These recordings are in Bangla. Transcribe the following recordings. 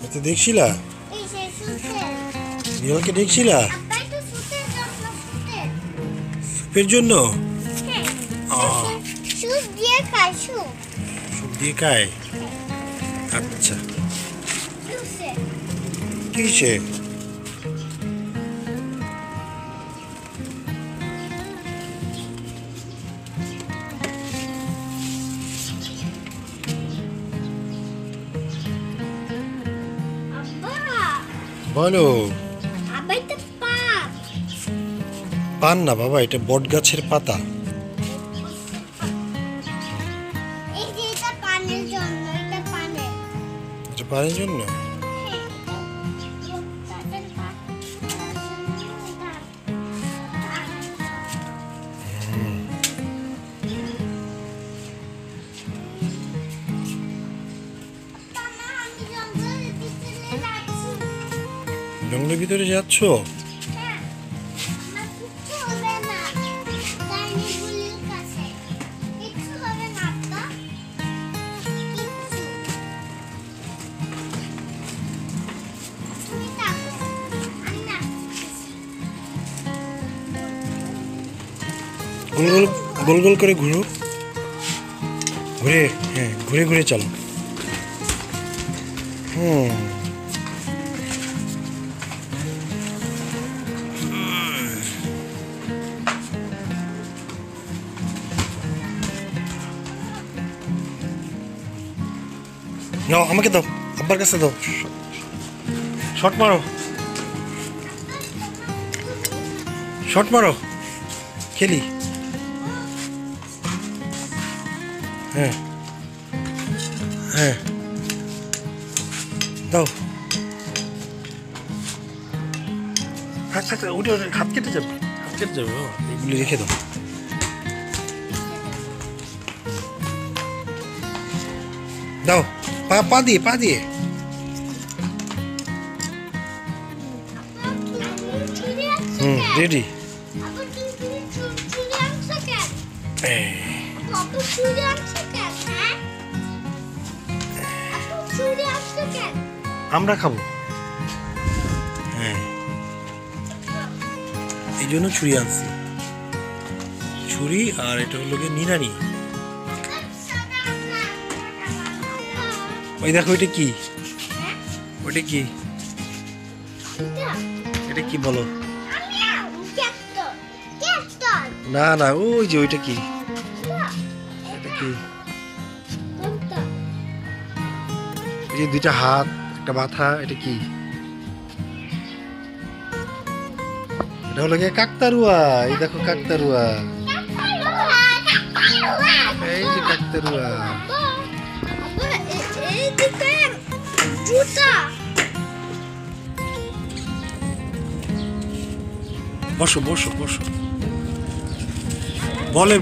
আচ্ছা দেখছিলা? রিয়ালকে দেখছিলা সুপের জন্য? সুপ দিয়ে খায়। সুপ দিয়ে খায়? আচ্ছা কিসে? বলো। পান না বাবা, এটা বট গাছের পাতা। এটা পানের জন্য। জঙ্গলের ভিতরে যাচ্ছ? গোল গোল করে ঘুরে ঘুরে ঘুরে চলো। নাও, আমাকে দাও, আব্বার কাছে দাও। শট মারো, খেলি। হ্যাঁ দাও। ওটা হাত কেটে যাবে, এগুলি রেখে দাও। দাও, পা দিয়ে। রেডি। আমরা খাবো। এই জন্য ছুরি আনছি। ছুরি আর এটা হলো গিয়ে নিরানি। ওই দেখো, এটা কি? এটা কি বলো? না, ওই যে ওইটা কি? এটা কি? এই যে দুইটা হাত, একটা মাথা, এটা কি? এটা হলো গিয়ে কাকতারুয়া। এই দেখো কাকতারুয়া, এই যে কাকতারুয়া। বসো। বলের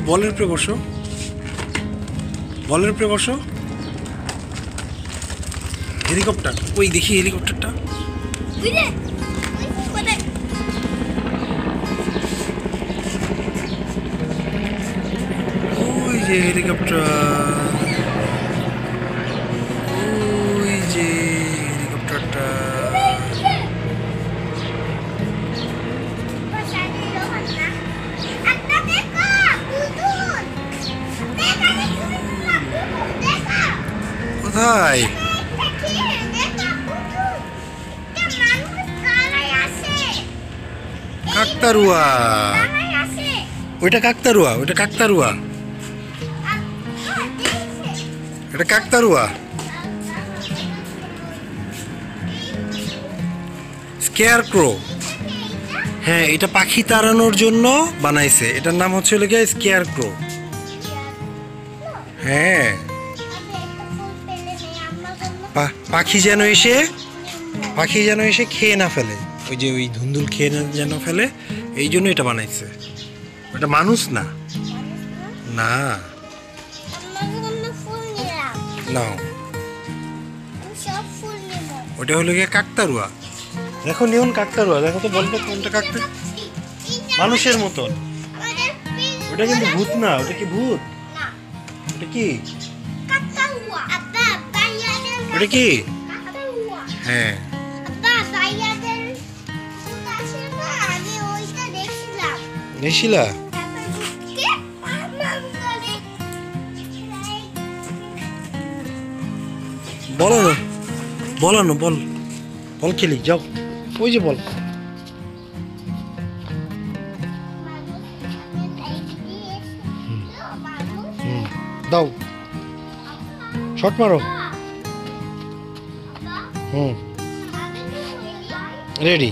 উপরে বসো। হেলিকপ্টার, ওই দেখি হেলিকপ্টারটা। ওই যে হেলিকপ্টারটা। কোথায়? কাকতারুয়া। ওইটা কাকতারুয়া। এটা কাকতারুয়া। স্কেয়ারক্রো। হ্যাঁ, এটা পাখি তাড়ানোর জন্য বানাইছে। এটার নাম হচ্ছে স্কেয়ারক্রো। হ্যাঁ, পাখি যেন এসে খেয়ে না ফেলে, ওই যে ওই ধুন্দুল খেয়ে যেন ফেলে, এই জন্য এটা বানাইছে। ওটা মানুষ না। ওটা হলো গিয়ে কাকতারুয়া। দেখো নিয়ন কাকতারুয়া, দেখো তো, বলতো কোনটা কাকতারুয়া? মানুষের মতন। ওটা কিন্তু ভূত না। ওটা কি ভূত? ওটা কি? হ্যাঁ ভাইয়াদের ফুল আছে না, আমি ওইটা দেখছিলাম। নিশিলা তারপর ঢুকে মাম করে বলো না বলো না বল বল খেলি যাও ওই যে বল দাও শট মারো রেডি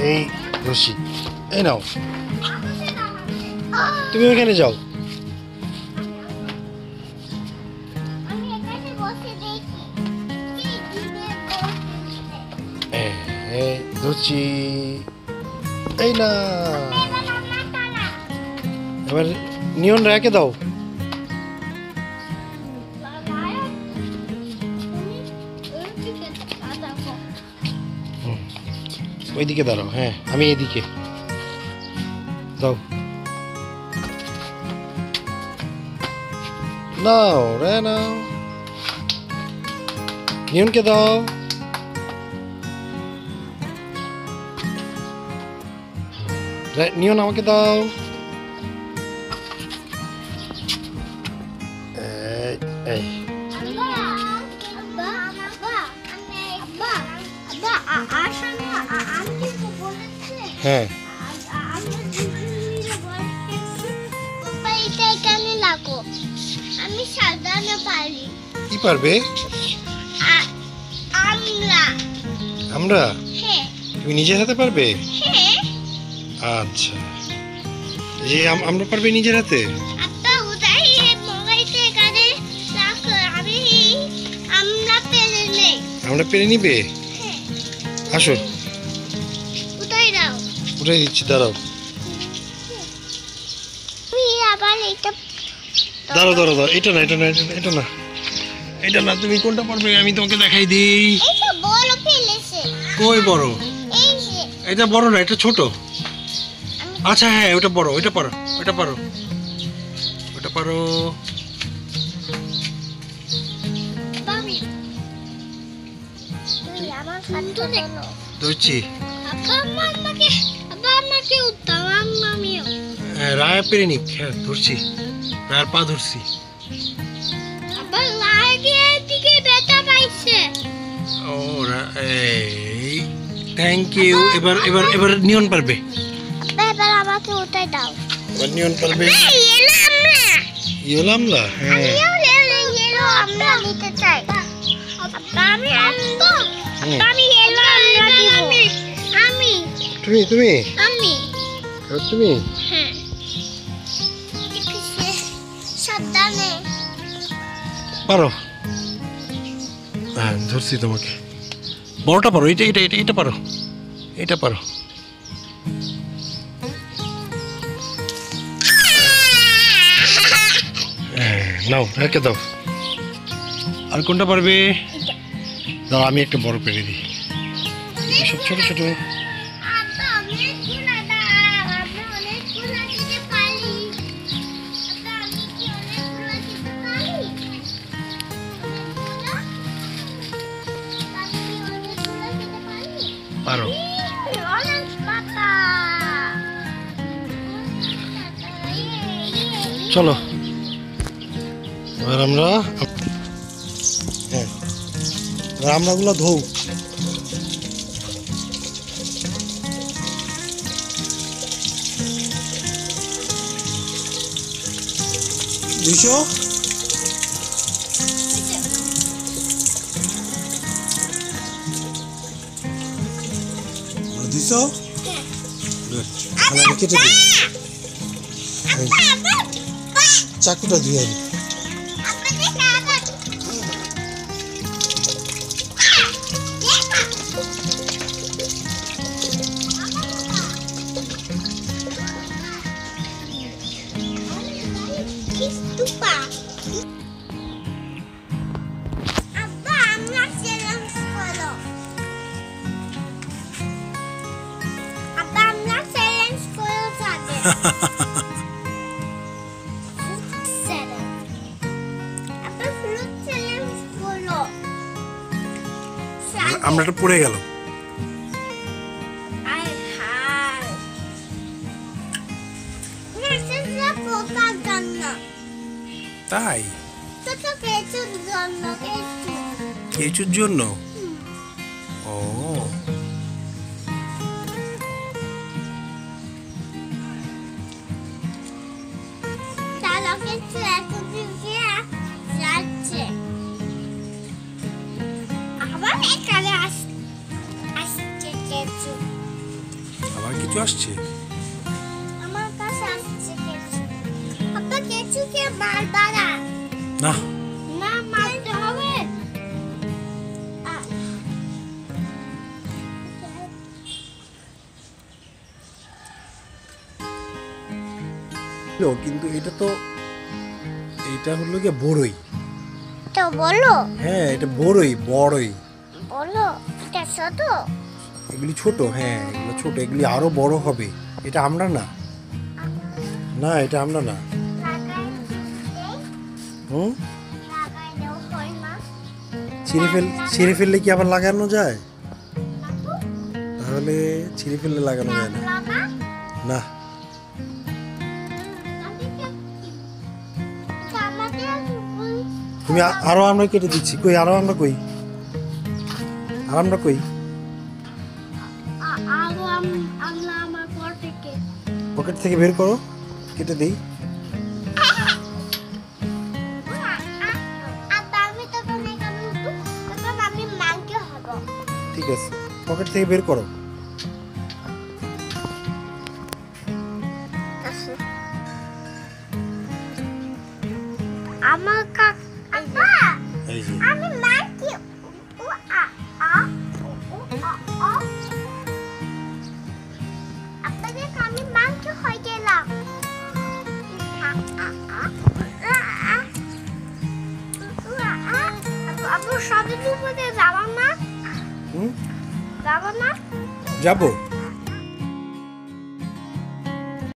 এই রশি এই নাও তুমি ওখানে যাও আমি এখানে বসে দেখি এই দিনের বসে এই ধরছি এই না এবার নিয়ন রেখে দাও ওইদিকে দাঁড়াও হ্যাঁ আমি এইদিকে দাও নাও রে নাও নিয়নকে দাও নিয়ন আমাকে দাও এই হ্যাঁ আমি সাজানো পারি। কি পারবে আমরা আমরা হ্যাঁ তুমি নিজের হাতে পারবে হ্যাঁ আচ্ছা যে আমরা পারবে নিজের হাতে আপা উদাই মোবাইলটা এখানে রাখো, আমি আমরা পেলে নেই। আমরা পেরে নিবে হ্যাঁ আসো উঠাই দাও। উঠে দিচ্ছি দাঁড়াও আমি আবার এটা দাঁড়াও দাঁড়াও দাঁড়াও এটা না এটা না এটা না এটা না এটা না তুমি কোনটা পারবে আমি তোমাকে দেখাই দিই এইটা বড় ফেলেছে। কই বড় এই যে এটা বড় না এটা ছোট আচ্ছা হ্যাঁ ওটা বড় ওইটা পারো ওটা পারো ওটা পারো আমি তুই আমার হাতটা ধরো। ধরছি আপা আমাকে উঠাও আমিও। হ্যাঁ রায়া পেরে নিক হ্যাঁ ধরছি রায়ার পা ধরছি আপা লাগে দিকে ব্যথা পাইছে। ও এই থ্যাংক ইউ এবার এবার এবার নিয়ন পারবে আপা এবার আমাকে উঠাই দাও। এবার নিয়ন পারবে ইয়েলো আমরা ইয়োলামলা হ্যাঁ ইয়েলো আমরা নিতে চাই। আপা আমি আনবো। হুম। আমি ইয়েলো আমরা দিব। আমি তুমি তুমি আমি এবার তুমি হ্যাঁ সাবধানে পারো হ্যাঁ ধরছি তোমাকে বড়টা পারো এটা এটা এটা এটা পারো এটা পারো হ্যাঁ নাও রেখে দাও আর কোনটা পারবে দাও আমি একটা বড় পেরে দিই এই সব ছোট ছোট আপা অনেকগুলো দাও, আমরা অনেকগুলো দিতে পারি। আপা আমি কি অনেকগুলো দিতে পারি? অনেকগুলো? আমি কি অনেকগুলো দিতে পারি? পারো অনেক পাতা। চলো এবার আমরা হ্যাঁ এবার আমরা ওগুলো ধোও দুইশো দুইশো আমি কেটে দিই চাকুটা ধুয়ে আনি আমরাটা পড়ে গেল। আয় হায় না পোকার জন্য তাই তো কেঁচুর জন্য কেঁচুর জন্য? ও তারা কেঁচু একদিকে যাচ্ছে আবার এখানে আসছে কেঁচু আবার কিছু আসছে। আমার কাছে আসছে কেঁচু আপা কেঁচুকে মারবা না না না মারতে হবে কিন্তু এটা হলো গিয়ে বড়ই। তো বলো হ্যাঁ এটা বড়ই, বড়ই। বলো এটা ছোট এগুলি ছোট, হ্যাঁ এগুলো ছোট, এগুলি আরো বড় হবে। এটা আমরা না, না এটা আমরা না। হুম ছিঁড়ে ফেললে কি আবার লাগানো যায়? তাহলে ছিঁড়ে ফেললে লাগানো যায় না। না তুমি আরো আমরা কেটে দিচ্ছি। কই আরো আমরা কই? আর আমরা কই? পকেট থেকে বের করো, কেটে দেই। ঠিক আছে, পকেট থেকে বের করো। আমার এই যে আমি মাকে আপনাদের আমি মাকে হয়ে গেলাম আপু সবই উপরে যাবো না হুম যাবো না যাবো।